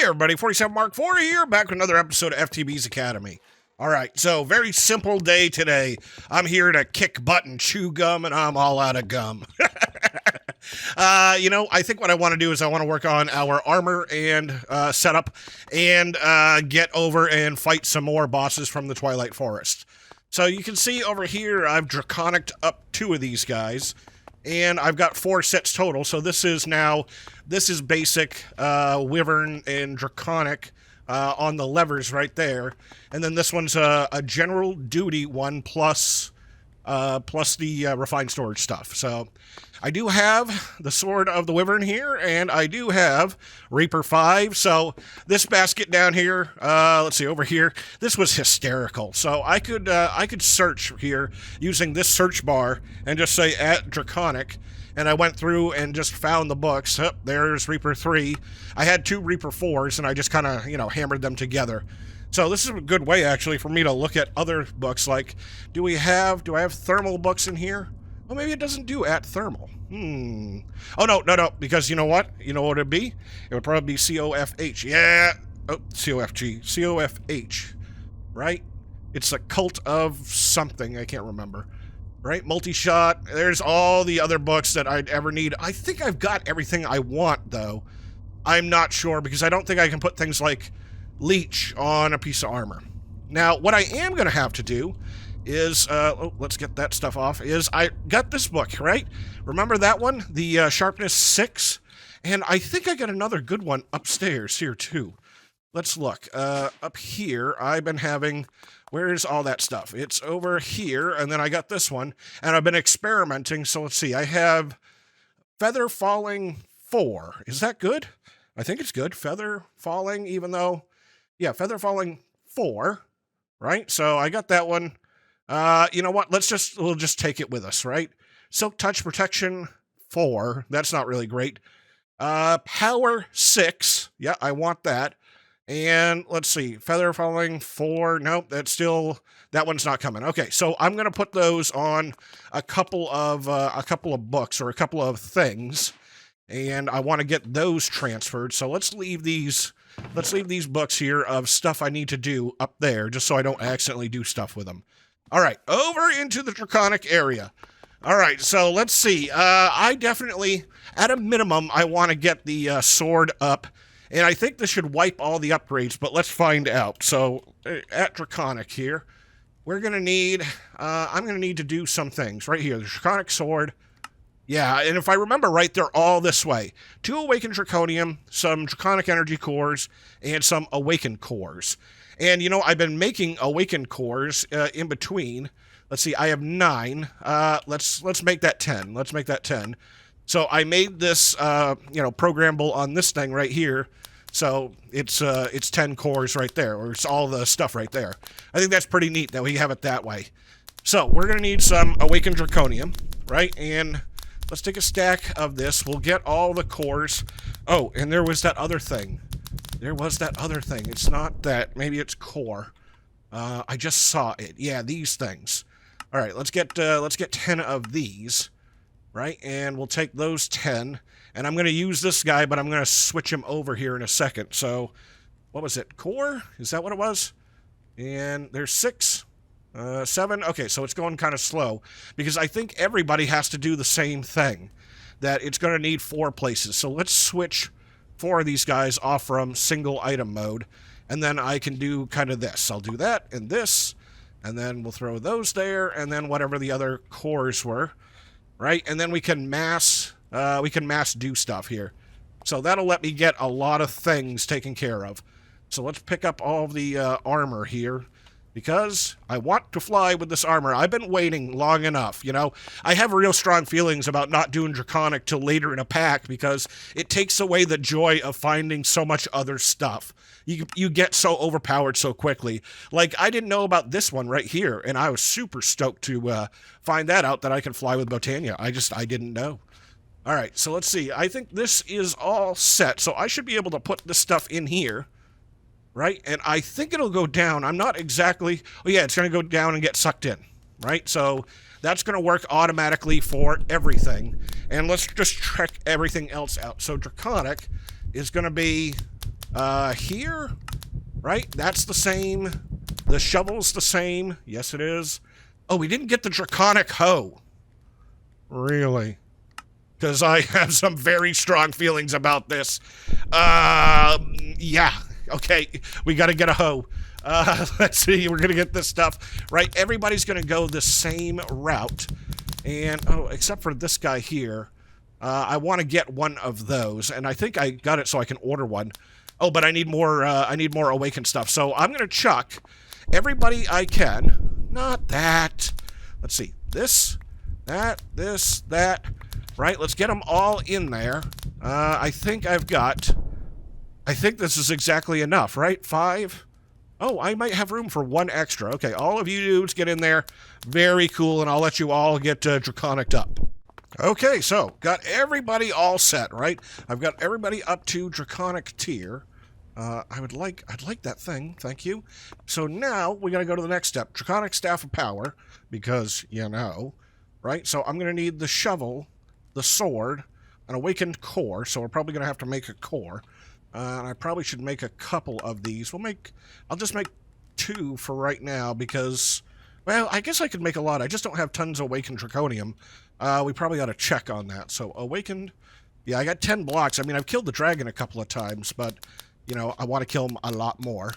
Everybody, 47 Mark 4 here, back with another episode of FTB's Academy. Alright, so very simple day today. I'm here to kick butt and chew gum, and I'm all out of gum. I think what I want to do is I want to work on our armor and setup and get over and fight some more bosses from the Twilight Forest. So you can see over here, I've Draconic up 2 of these guys. And I've got 4 sets total, so this is basic, Wyvern and Draconic on the levers right there. And then this one's a general duty one plus the refined storage stuff. So I do have the Sword of the Wyvern here, and I do have Reaper 5. So this basket down here, let's see, over here, this was hysterical. So I could search here using this search bar and just say at Draconic, and I went through and just found the books. Oh, there's Reaper 3. I had 2 Reaper 4s, and I just kind of, hammered them together. So this is a good way, actually, for me to look at other books, like, do I have thermal books in here? Well, maybe it doesn't do at thermal. Oh, no, because you know what? You know what it'd be? It would probably be COFH. Yeah. Oh, COFG. COFH. Right? It's a cult of something. I can't remember. Right? Multi-shot. There's all the other books that I'd ever need. I think I've got everything I want, though. I'm not sure, because I don't think I can put things like Leech on a piece of armor. Now, what I am going to have to do is, let's get that stuff off, is I got this book, right? Remember that one? The Sharpness 6? And I think I got another good one upstairs here, too. Let's look. Up here, I've been having, where's all that stuff? It's over here, and then I got this one, and I've been experimenting, so let's see. I have Feather Falling 4. Is that good? I think it's good. Feather Falling, even though, yeah, Feather Falling 4, right? So I got that one. You know what? We'll just take it with us, right? Silk Touch Protection 4. That's not really great. Power 6. Yeah, I want that. And let's see, Feather Falling 4. Nope, that one's not coming. Okay, so I'm going to put those on a couple of books or a couple of things. And I want to get those transferred. So let's leave these books here of stuff I need to do up there, just so I don't accidentally do stuff with them. All right, over into the Draconic area. All right, so let's see. I definitely, at a minimum, I want to get the sword up. And I think this should wipe all the upgrades, but let's find out. So at Draconic here, we're going to need, I'm going to need to do some things right here. The Draconic Sword. Yeah, and if I remember right, they're all this way. 2 Awakened Draconium, some Draconic Energy Cores, and some Awakened Cores. And, I've been making Awakened Cores in between. Let's see, I have 9. Let's make that 10. Let's make that 10. So I made this, programmable on this thing right here. So it's 10 cores right there, or it's all the stuff right there. I think that's pretty neat that we have it that way. So we're going to need some Awakened Draconium, right? And let's take a stack of this. We'll get all the cores. Oh, and there was that other thing. It's not that. Maybe it's core. I just saw it. Yeah, these things. All right, let's get 10 of these, right? And we'll take those 10. And I'm going to use this guy, but I'm going to switch him over here in a second. So, what was it? Core? Is that what it was? And there's 6. 7. Okay, so it's going kind of slow because I think everybody has to do the same thing, that it's going to need 4 places. So let's switch 4 of these guys off from single item mode, and then I can do kind of this. I'll do that and this, and then we'll throw those there, and then whatever the other cores were, right? And then we can mass do stuff here. So that'll let me get a lot of things taken care of. So let's pick up all of the armor here, because I want to fly with this armor. I've been waiting long enough, I have real strong feelings about not doing Draconic till later in a pack, because it takes away the joy of finding so much other stuff. You get so overpowered so quickly. Like, I didn't know about this one right here, and I was super stoked to find that out, that I can fly with Botania. I didn't know. All right, so let's see. I think this is all set, so I should be able to put this stuff in here. Right? And I think it'll go down. I'm not exactly... Oh, yeah, it's going to go down and get sucked in. Right? So that's going to work automatically for everything. And let's just check everything else out. So Draconic is going to be Here, right? That's the same. The shovel's the same. Yes, it is. Oh, we didn't get the Draconic hoe. Really? Because I have some very strong feelings about this. Yeah. Okay, we got to get a hoe. Let's see, we're going to get this stuff, right? Everybody's going to go the same route. And, oh, except for this guy here. I want to get one of those, and I think I got it so I can order one. Oh, but I need more awakened stuff. So I'm going to chuck everybody I can. Not that. Let's see. This, that, this, that. Right, let's get them all in there. I think this is exactly enough, right? 5. Oh, I might have room for 1 extra. Okay, all of you dudes get in there. Very cool, and I'll let you all get Draconic up. Okay, so got everybody all set, right? I've got everybody up to Draconic tier. I'd like that thing, thank you. So now we gotta go to the next step. Draconic Staff of Power, because, you know, right? So I'm gonna need the shovel, the sword, an awakened core, so we're probably gonna have to make a core. And I probably should make a couple of these. I'll just make 2 for right now because, well, I guess I could make a lot. I just don't have tons of awakened draconium. We probably ought to check on that. So awakened, yeah, I got 10 blocks. I mean, I've killed the dragon a couple of times, but, you know, I want to kill him a lot more.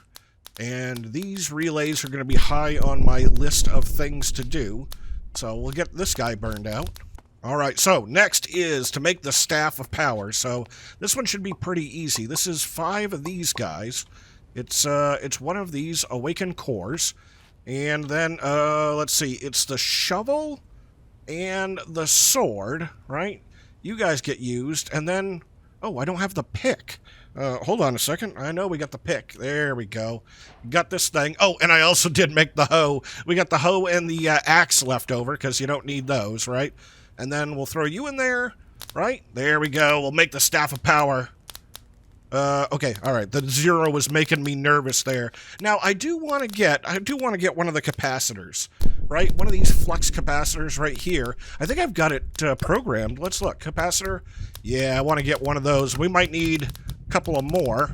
And these relays are going to be high on my list of things to do. So we'll get this guy burned out. Alright, so next is to make the Staff of Power. So this one should be pretty easy. This is 5 of these guys. It's one of these awakened cores. And then, let's see, it's the shovel and the sword, right? You guys get used, and then, oh, I don't have the pick. Hold on a second. I know we got the pick. There we go. Got this thing. Oh, and I also did make the hoe. We got the hoe and the axe left over, because you don't need those, right? And then we'll throw you in there, right? There we go. We'll make the Staff of Power. Okay, all right. The 0 was making me nervous there. Now, I do want to get one of the capacitors, right? One of these flux capacitors right here. I think I've got it programmed. Let's look. Capacitor. Yeah, I want to get one of those. We might need a couple of more.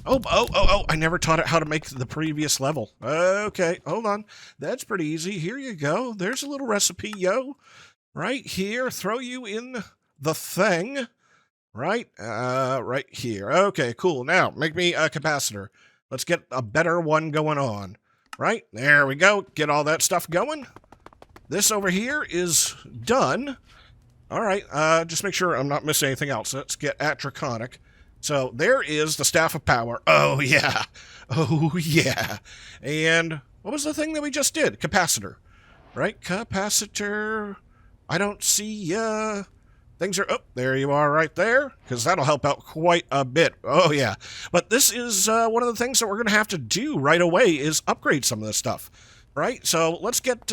Oh, I never taught it how to make the previous level. Okay, hold on. That's pretty easy. Here you go. There's a little recipe, yo. Right here, throw you in the thing, right? Right here. Okay, cool. Now, make me a capacitor. Let's get a better one going on. Right? There we go. Get all that stuff going. This over here is done. All right, just make sure I'm not missing anything else. Let's get at Draconic. So there is the Staff of Power. Oh, yeah. Oh, yeah. And what was the thing that we just did? Capacitor. Right? Capacitor. I don't see, things are, oh, there you are right there, because that'll help out quite a bit. Oh, yeah. But this is one of the things that we're going to have to do right away is upgrade some of this stuff, right? So let's get,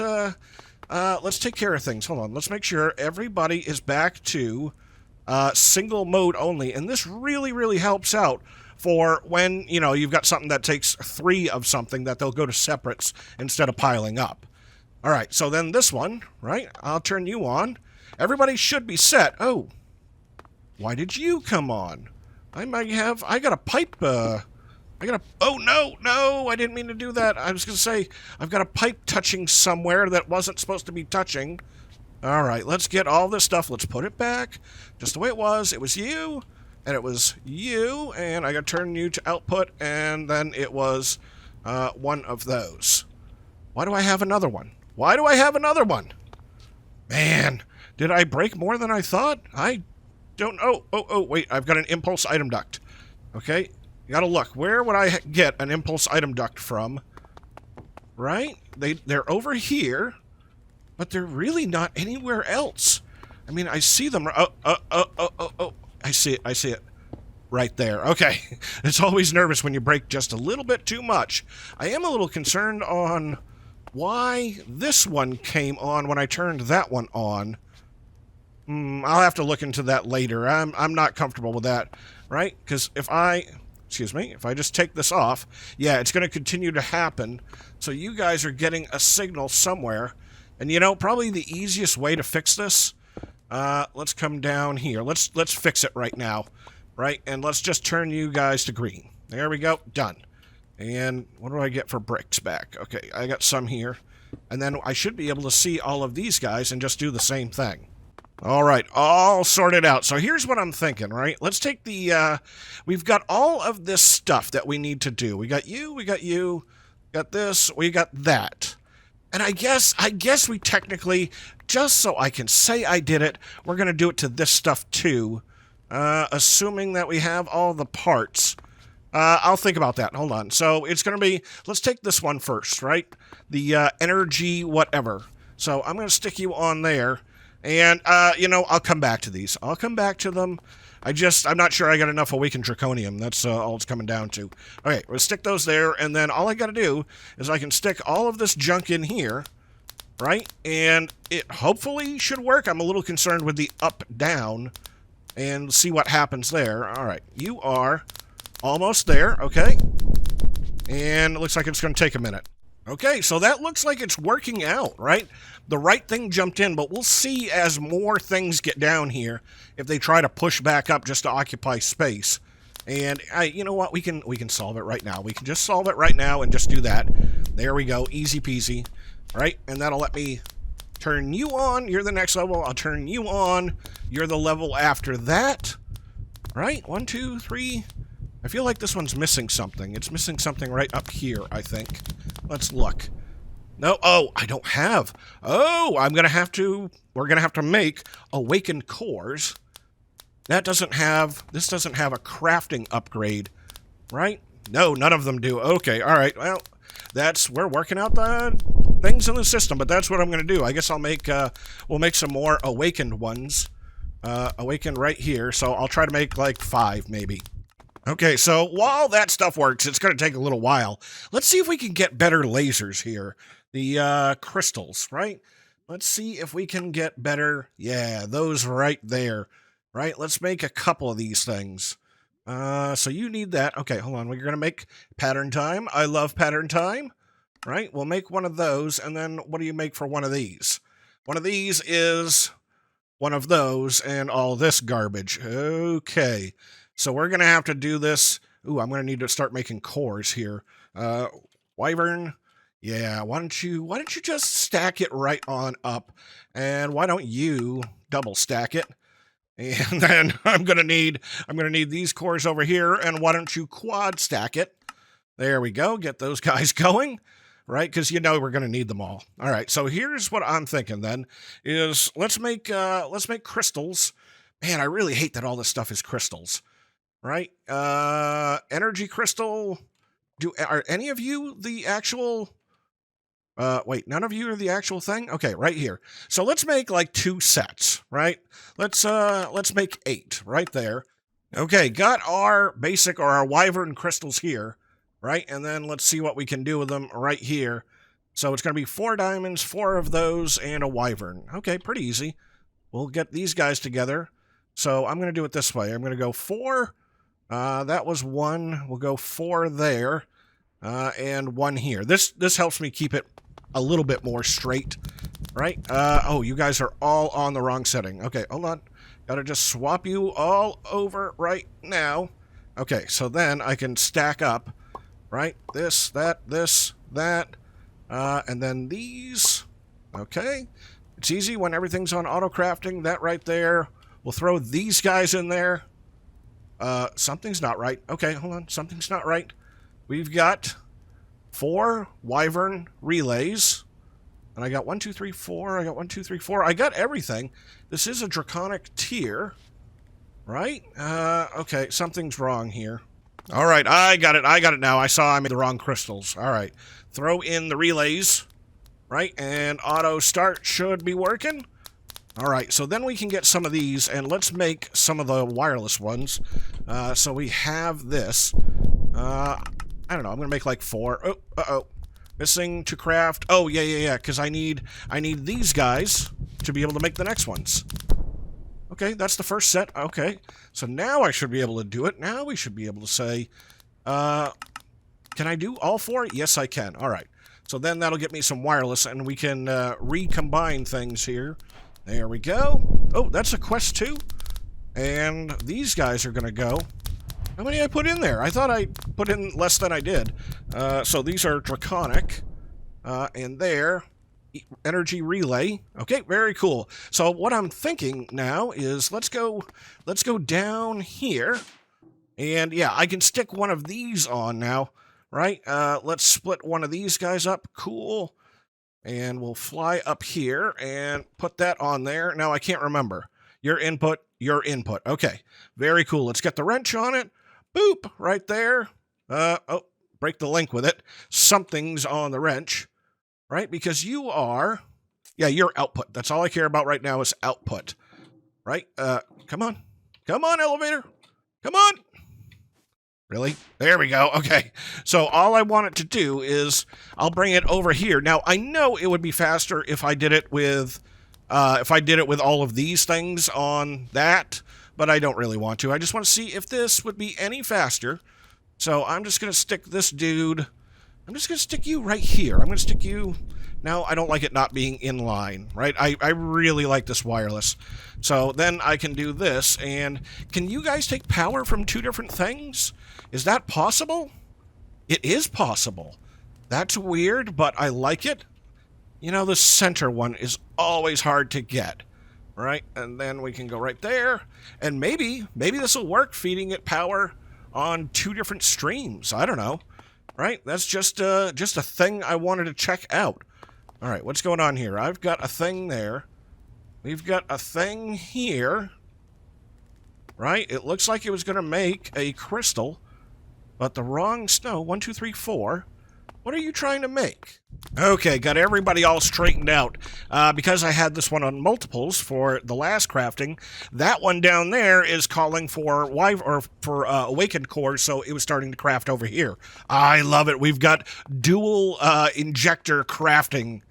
let's take care of things. Hold on. Let's make sure everybody is back to single mode only, and this really, really helps out for when, you know, you've got something that takes 3 of something that they'll go to separates instead of piling up. All right, so then this one, right? I'll turn you on. Everybody should be set. Oh, why did you come on? I got a pipe, oh, no, I didn't mean to do that. I was going to say, I've got a pipe touching somewhere that wasn't supposed to be touching. All right, let's get all this stuff. Let's put it back just the way it was. It was you, and it was you, and I got to turn you to output, and then it was one of those. Why do I have another one? Why do I have another one? Man, did I break more than I thought? I don't know. Oh, wait, I've got an impulse item duct. Okay, you gotta look. Where would I get an impulse item duct from? Right? They're over here, but they're really not anywhere else. I mean, I see them. Oh, I see it. Right there. Okay. It's always nervous when you break just a little bit too much. I am a little concerned on why this one came on when I turned that one on. I'll have to look into that later. I'm not comfortable with that, right? Because if I just take this off, yeah, it's going to continue to happen. So you guys are getting a signal somewhere. And you know, probably the easiest way to fix this, let's come down here. Let's fix it right now, right? And let's just turn you guys to green. There we go. Done. And what do I get for bricks back? Okay, I got some here. And then I should be able to see all of these guys and just do the same thing. All right, all sorted out. So here's what I'm thinking, right? Let's take the, we've got all of this stuff that we need to do. We got you, we got this, we got that. And I guess we technically, just so I can say I did it, we're going to do it to this stuff too. Assuming that we have all the parts. I'll think about that. Hold on. So it's going to be, let's take this one first, right? The energy whatever. So I'm going to stick you on there. And, you know, I'll come back to these. I'll come back to them. I'm not sure I got enough Awakened Draconium. That's all it's coming down to. Okay, we'll stick those there. And then all I got to do is I can stick all of this junk in here, right? And it hopefully should work. I'm a little concerned with the up-down. And see what happens there. All right, you are almost there, okay? And it looks like it's going to take a minute. Okay, so that looks like it's working out, right? The right thing jumped in, but we'll see as more things get down here if they try to push back up just to occupy space. And you know what? We can solve it right now. We can just solve it right now and just do that. There we go, easy peasy, right? And that'll let me turn you on. You're the next level. I'll turn you on. You're the level after that, right? 1, 2, 3. I feel like this one's missing something. It's missing something right up here, I think. Let's look. No, oh, I don't have. Oh, we're going to have to make awakened cores. This doesn't have a crafting upgrade, right? No, none of them do. Okay, all right. Well, we're working out the things in the system, but that's what I'm going to do. I guess we'll make some more awakened ones. Awakened right here, so I'll try to make like 5 maybe. Okay, so while that stuff works, it's going to take a little while. Let's see if we can get better lasers here. The crystals, right? Let's see if we can get better. Yeah, those right there, right? Let's make a couple of these things. So you need that. Okay, hold on. We're going to make pattern time. I love pattern time, right? We'll make one of those, and then what do you make for one of these? One of these is one of those and all this garbage. Okay. So we're going to have to do this. Ooh, I'm going to need to start making cores here. Wyvern. Yeah, why don't you just stack it right on up? And why don't you double stack it? And then I'm going to need these cores over here, and why don't you quad stack it? There we go. Get those guys going, right? Cuz you know we're going to need them all. All right. So here's what I'm thinking then is let's make crystals. Man, I really hate that all this stuff is crystals. Right? Energy crystal. Are any of you the actual... wait, none of you are the actual thing? Okay, right here. So let's make like 2 sets, right? Let's make 8 right there. Okay, got our basic or our wyvern crystals here, right? And then let's see what we can do with them right here. So it's going to be 4 diamonds, 4 of those, and a wyvern. Okay, pretty easy. We'll get these guys together. So I'm going to do it this way. I'm going to go 4... that was 1. We'll go 4 there, and 1 here. This helps me keep it a little bit more straight, right? Oh, you guys are all on the wrong setting. Okay, hold on. Gotta just swap you all over right now. Okay, so then I can stack up, right? This, that, and then these. Okay, it's easy when everything's on auto crafting. That right there. We'll throw these guys in there. Something's not right. Okay, hold on. Something's not right. We've got 4 wyvern relays. And I got 1, 2, 3, 4. I got 1, 2, 3, 4. I got everything. This is a draconic tier. Right? Okay, something's wrong here. All right, I got it. I got it now. I saw I made the wrong crystals. All right. Throw in the relays. Right? And auto start should be working. All right, so then we can get some of these, and let's make some of the wireless ones. So we have this. I don't know. I'm gonna make like 4. Oh, uh-oh. Missing to craft. Oh, yeah. Because I need these guys to be able to make the next ones. Okay, that's the first set. Okay, so now I should be able to do it. Now we should be able to say, can I do all 4? Yes, I can. All right. So then that'll get me some wireless, and we can recombine things here. There we go. Oh, that's a quest too. And these guys are going to go How many I put in there? I thought I put in less than I did. So these are Draconic. And there, energy relay. Okay, very cool. So what I'm thinking now is let's go down here. And yeah, I can stick one of these on now, right? Let's split one of these guys up. Cool. And we'll fly up here and put that on there. Now I can't remember. Your input, your input. Okay, very cool. Let's get the wrench on it. Boop, right there. Oh, break the link with it. Something's on the wrench, right? Because you are, yeah, your output. That's all I care about right now is output, right? Come on. Come on, elevator. Come on. Really? There we go. Okay. So all I want it to do is I'll bring it over here. Now, I know it would be faster if I did it with all of these things on that, but I don't really want to. I just want to see if this would be any faster. So I'm just going to stick this dude. I'm just going to stick you right here. I'm going to stick you. Now, I don't like it not being in line, right? I really like this wireless. So then I can do this. And can you guys take power from two different things? Is that possible? It is possible. That's weird, but I like it. You know, the center one is always hard to get, right? And then we can go right there. And maybe this will work, feeding it power on two different streams. I don't know, right? That's just a thing I wanted to check out. All right, what's going on here? I've got a thing there. We've got a thing here, right? It looks like it was going to make a crystal, but the wrong snow. 1, 2, 3, 4. What are you trying to make? Okay, got everybody all straightened out. Because I had this one on multiples for the last crafting, that one down there is calling for awakened cores, so it was starting to craft over here. I love it. We've got dual injector crafting.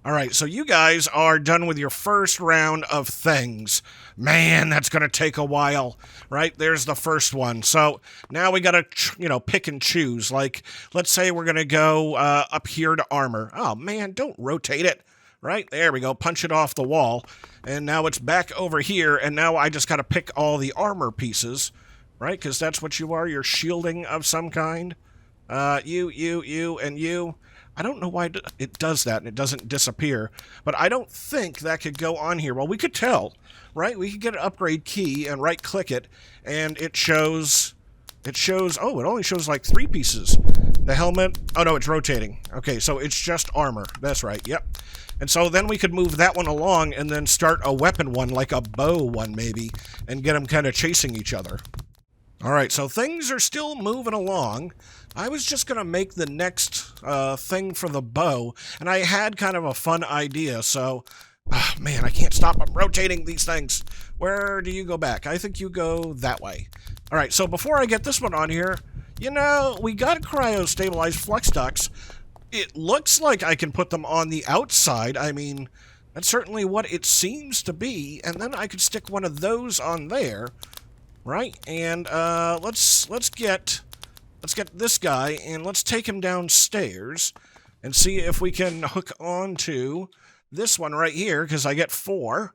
All right, so you guys are done with your first round of things. Man, that's going to take a while, right? There's the first one. So now we got to, pick and choose. Like, let's say we're going to go up here to armor. Oh, man, don't rotate it, right? There we go. Punch it off the wall. And now it's back over here, and now I just got to pick all the armor pieces, right? Because that's what you are. You're shielding of some kind. You, and you. I don't know why it does that and it doesn't disappear, but I don't think that could go on here. Well, we could tell, right? We could get an upgrade key and right-click it, and it shows, oh, it only shows like 3 pieces. The helmet, oh no, it's rotating. Okay, so it's just armor. That's right, yep. And so then we could move that one along and then start a weapon one, like a bow one maybe, and get them kind of chasing each other. All right, so things are still moving along. I was just going to make the next thing for the bow, and I had kind of a fun idea, so... man, I can't stop. I'm rotating these things. Where do you go back? I think you go that way. All right, so before I get this one on here, we got cryo-stabilized flux ducts. It looks like I can put them on the outside. I mean, that's certainly what it seems to be, and then I could stick one of those on there. Right, and let's get this guy and let's take him downstairs and see if we can hook onto this one right here, because I get 4.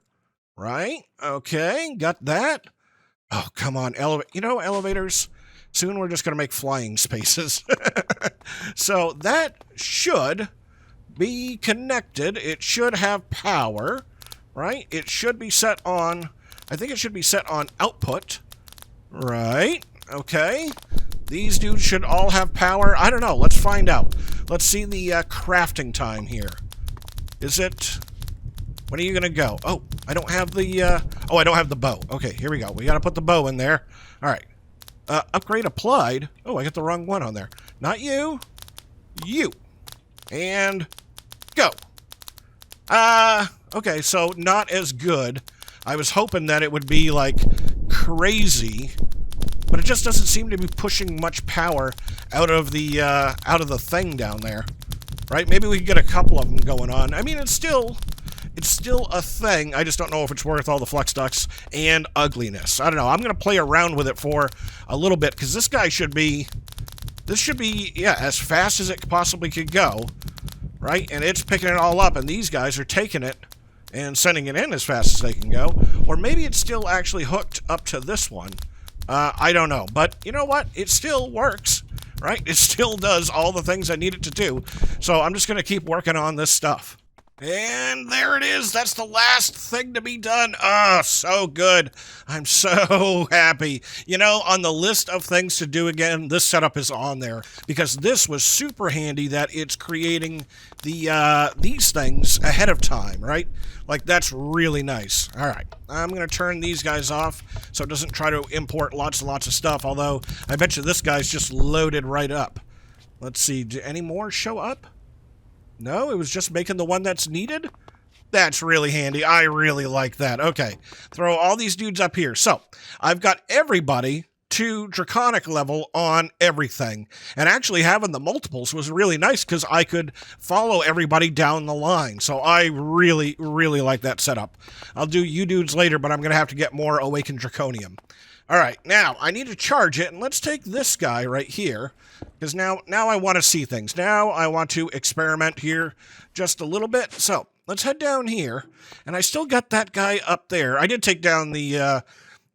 Right? Okay, got that. Oh, come on, elevators. Soon we're just gonna make flying spaces. So that should be connected. It should have power, right? It should be set on. I think it should be set on output. Right, okay. These dudes should all have power. I don't know, let's find out. Let's see the crafting time here. Is it... When are you gonna go? Oh, I don't have the, I don't have the bow. Okay, here we go. We gotta put the bow in there. Alright. Upgrade applied. Oh, I got the wrong one on there. Not you. You. And... go. Okay, so not as good. I was hoping that it would be, like... crazy, but it just doesn't seem to be pushing much power out of the thing down there, right? Maybe we could get a couple of them going on. I mean, it's still a thing. I just don't know if it's worth all the flux ducts and ugliness. I don't know. I'm gonna play around with it for a little bit, because this should be, yeah, as fast as it possibly could go, right? And it's picking it all up, and these guys are taking it and sending it in as fast as they can go. Or maybe it's still actually hooked up to this one. I don't know. But you know what? It still works, right? It still does all the things I need it to do. So I'm just going to keep working on this stuff. And there it is. That's the last thing to be done. Oh, so good. I'm so happy. You know, on the list of things to do again, this setup is on there because this was super handy that it's creating the these things ahead of time, right? Like, that's really nice. All right. I'm going to turn these guys off so it doesn't try to import lots and lots of stuff, although I bet you this guy's just loaded right up. Let's see. Do any more show up? No, it was just making the one that's needed? That's really handy. I really like that. Okay, throw all these dudes up here. So, I've got everybody to Draconic level on everything. And actually having the multiples was really nice because I could follow everybody down the line. So I really, really like that setup. I'll do you dudes later, but I'm going to have to get more Awakened Draconium. All right, now I need to charge it, and let's take this guy right here, because now I want to see things. Now I want to experiment here just a little bit. So let's head down here, and I still got that guy up there. I did take down the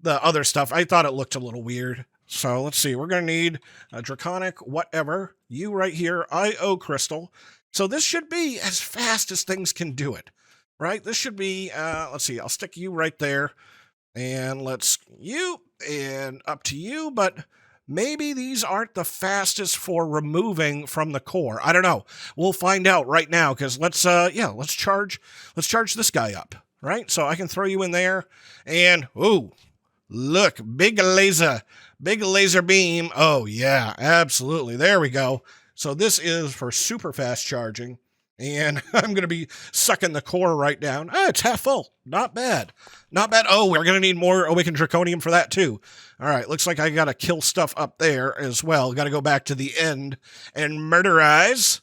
other stuff. I thought it looked a little weird. So let's see. We're going to need a Draconic whatever. You right here, IO Crystal. So this should be as fast as things can do it, right? This should be, let's see. I'll stick you right there. And let's you and up to you, but maybe these aren't the fastest for removing from the core. I don't know. We'll find out right now because let's charge this guy up, right? So I can throw you in there and ooh, look, big laser beam. Oh yeah, absolutely. There we go. So this is for super fast charging. And I'm going to be sucking the core right down. Ah, it's half full. Not bad. Not bad. Oh, we're going to need more Awakened Draconium for that, too. All right, looks like I got to kill stuff up there as well. Got to go back to the end and murderize.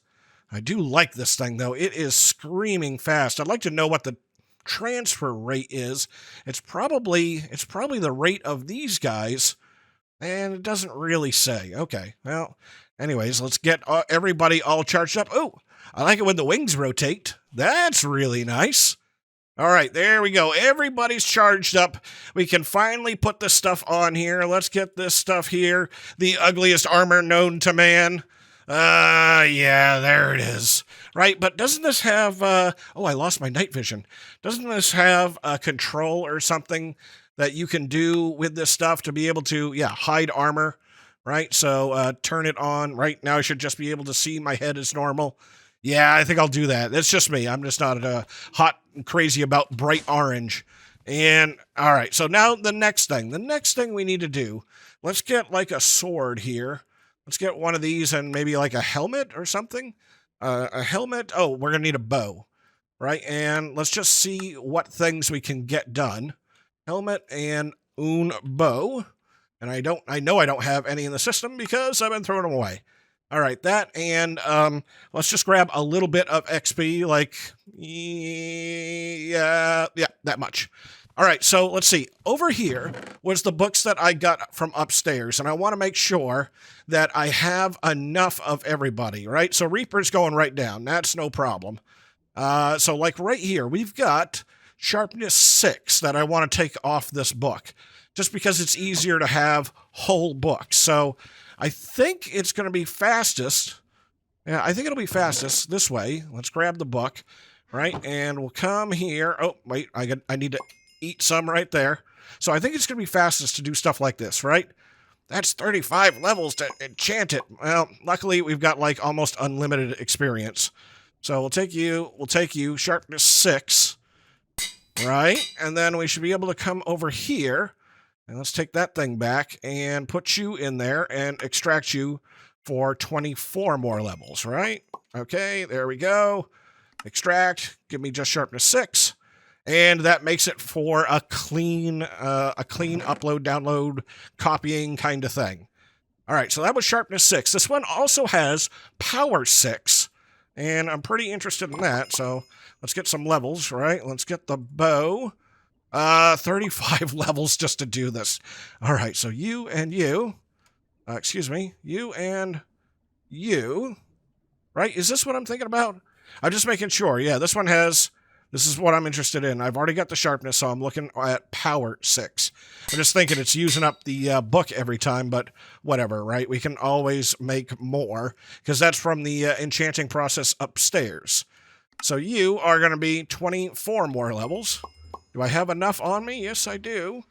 I do like this thing, though. It is screaming fast. I'd like to know what the transfer rate is. It's probably the rate of these guys, and it doesn't really say. Okay, well, anyways, let's get everybody all charged up. Oh, I like it when the wings rotate. That's really nice. All right, there we go. Everybody's charged up. We can finally put this stuff on here. Let's get this stuff here. The ugliest armor known to man. Yeah, there it is. Right, but doesn't this have, oh, I lost my night vision. Doesn't this have a control or something that you can do with this stuff to be able to, yeah, hide armor, right? So turn it on. Right now I should just be able to see my head as normal. Yeah, I think I'll do that. That's just me. I'm just not hot and crazy about bright orange. And, all right, so now the next thing. The next thing we need to do, let's get like a sword here. Let's get one of these and maybe like a helmet or something. A helmet. Oh, we're going to need a bow, right? And let's just see what things we can get done. Helmet and un bow. And I know I don't have any in the system because I've been throwing them away. All right, that, and let's just grab a little bit of XP, like, yeah, that much. All right, so let's see. Over here was the books that I got from upstairs, and I want to make sure that I have enough of everybody, right? So Reaper's going right down. That's no problem. So, like, right here, we've got Sharpness 6 that I want to take off this book, just because it's easier to have whole books. So I think it's going to be fastest. Yeah, I think it'll be fastest this way. Let's grab the book, right? And we'll come here. Oh, wait, I need to eat some right there. So I think it's going to be fastest to do stuff like this, right? That's 35 levels to enchant it. Well, luckily we've got like almost unlimited experience. So we'll take you, Sharpness 6, right? And then we should be able to come over here. And let's take that thing back and put you in there and extract you for 24 more levels, right? Okay, there we go. Extract, give me just Sharpness 6. And that makes it for a clean upload, download, copying kind of thing. All right, so that was Sharpness 6. This one also has Power 6. And I'm pretty interested in that, so let's get some levels, right? Let's get the bow. 35 levels just to do this. All right, so you and you, you and you, right? Is this what I'm thinking about? I'm just making sure. Yeah, this one has This is what I'm interested in. I've already got the sharpness, so I'm looking at power 6. I'm just thinking it's using up the book every time, but whatever, right? We can always make more, because that's from the enchanting process upstairs. So you are going to be 24 more levels. Do I have enough on me? Yes, I do.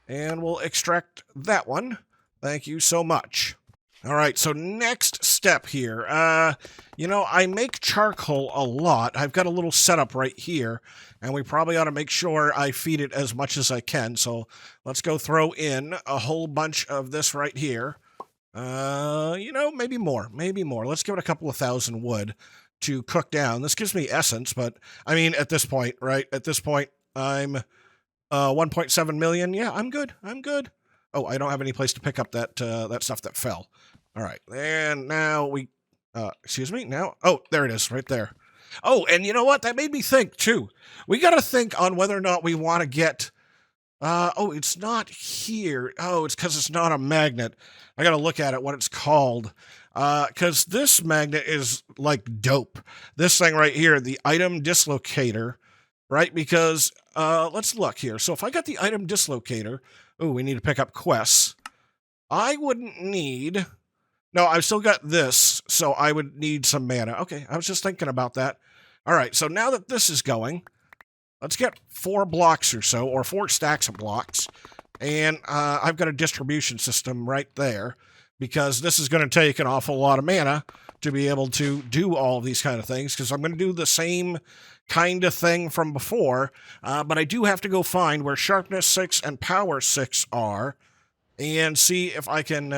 And we'll extract that one. Thank you so much. All right, so next step here. I make charcoal a lot. I've got a little setup right here, and we probably ought to make sure I feed it as much as I can. So let's go throw in a whole bunch of this right here. Maybe more. Let's give it a couple of thousand wood to cook down. This gives me essence, but I mean, at this point, right? At this point, I'm 1.7 million. Yeah, I'm good. Oh, I don't have any place to pick up that stuff that fell. All right, and now we, excuse me, now, oh, there it is, right there. Oh, and you know what? That made me think, too. We got to think on whether or not we want to get, oh, it's not here. Oh, it's because it's not a magnet. I got to look at it, what it's called. Because this magnet is, like, dope. This thing right here, the item dislocator, right? Because, let's look here. So if I got the item dislocator, oh, we need to pick up quests. I wouldn't need... No, I've still got this, so I would need some mana. Okay, I was just thinking about that. All right, so now that this is going, let's get 4 blocks or so, or 4 stacks of blocks. And I've got a distribution system right there, because this is going to take an awful lot of mana to be able to do all of these kind of things, because I'm going to do the same kind of thing from before, but I do have to go find where sharpness 6 and power 6 are, and see if I can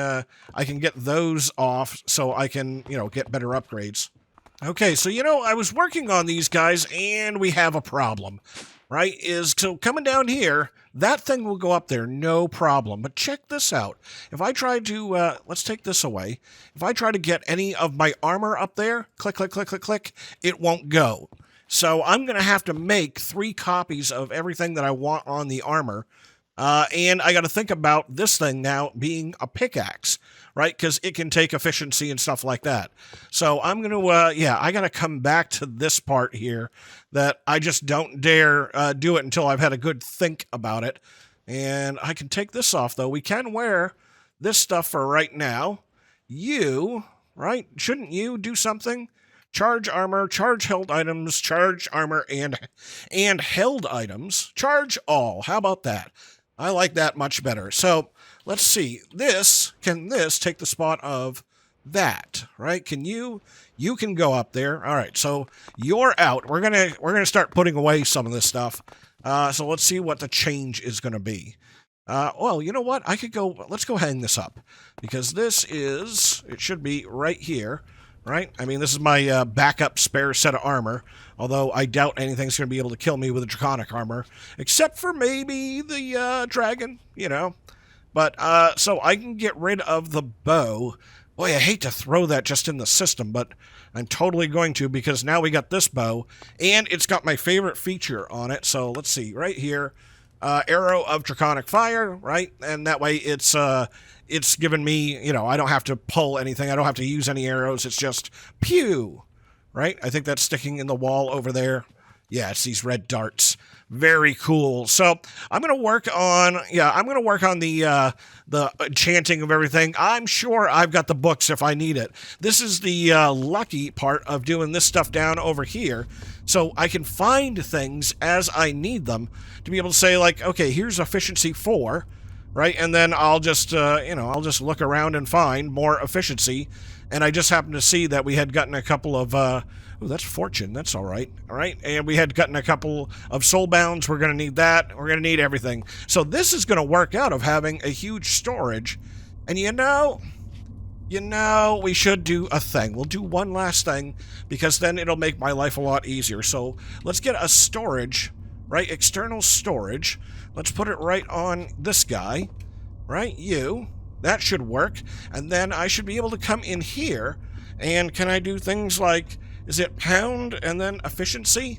get those off so I can, get better upgrades. Okay, so, I was working on these guys, and we have a problem, right? So coming down here, that thing will go up there, no problem. But check this out. If I try to, let's take this away. If I try to get any of my armor up there, click, click, click, click, click, it won't go. So I'm going to have to make 3 copies of everything that I want on the armor. And I got to think about this thing now being a pickaxe, right? Because it can take efficiency and stuff like that. So I'm going to, I got to come back to this part here that I just don't dare do it until I've had a good think about it. And I can take this off, though. We can wear this stuff for right now. You, right? Shouldn't you do something? Charge armor, charge held items, charge armor and held items. Charge all. How about that? I like that much better. So let's see. Can this take the spot of that, right? Can you can go up there. All right. So you're out. We're going to start putting away some of this stuff. So let's see what the change is going to be. Well, you know what? Let's go hang this up, because it should be right here. Right? I mean, this is my backup spare set of armor, although I doubt anything's going to be able to kill me with a Draconic armor, except for maybe the dragon, But, so I can get rid of the bow. Boy, I hate to throw that just in the system, but I'm totally going to, because now we got this bow, and it's got my favorite feature on it. So let's see, right here, arrow of Draconic fire, right? And that way it's given me, I don't have to pull anything. I don't have to use any arrows. It's just pew, right? I think that's sticking in the wall over there. Yeah, it's these red darts. Very cool. So I'm going to work on, the enchanting of everything. I'm sure I've got the books if I need it. This is the lucky part of doing this stuff down over here. So I can find things as I need them to be able to say, like, okay, here's efficiency 4. Right, and then I'll just, I'll just look around and find more efficiency. And I just happened to see that we had gotten a couple of, that's fortune. That's all right. And we had gotten a couple of soulbounds. We're going to need that. We're going to need everything. So this is going to work out of having a huge storage. And we should do a thing. We'll do one last thing, because then it'll make my life a lot easier. So let's get a storage, right? External storage. Let's put it right on this guy, right? That should work. And then I should be able to come in here, and can I do things like, is it pound and then efficiency,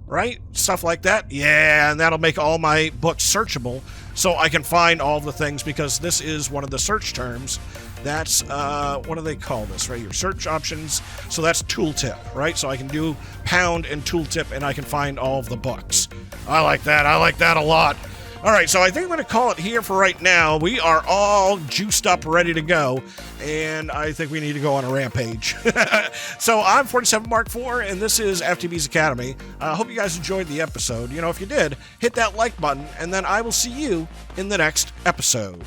right? Stuff like that. Yeah, and that'll make all my books searchable, so I can find all the things, because this is one of the search terms That's, what do they call this right here? Search options. So that's tooltip, right? So I can do pound and tooltip, and I can find all of the books. I like that. I like that a lot. All right, so I think I'm going to call it here for right now. We are all juiced up, ready to go, and I think we need to go on a rampage. So I'm 47 Mark IV, and this is FTB's Academy. I hope you guys enjoyed the episode. You know, if you did, hit that like button, and then I will see you in the next episode.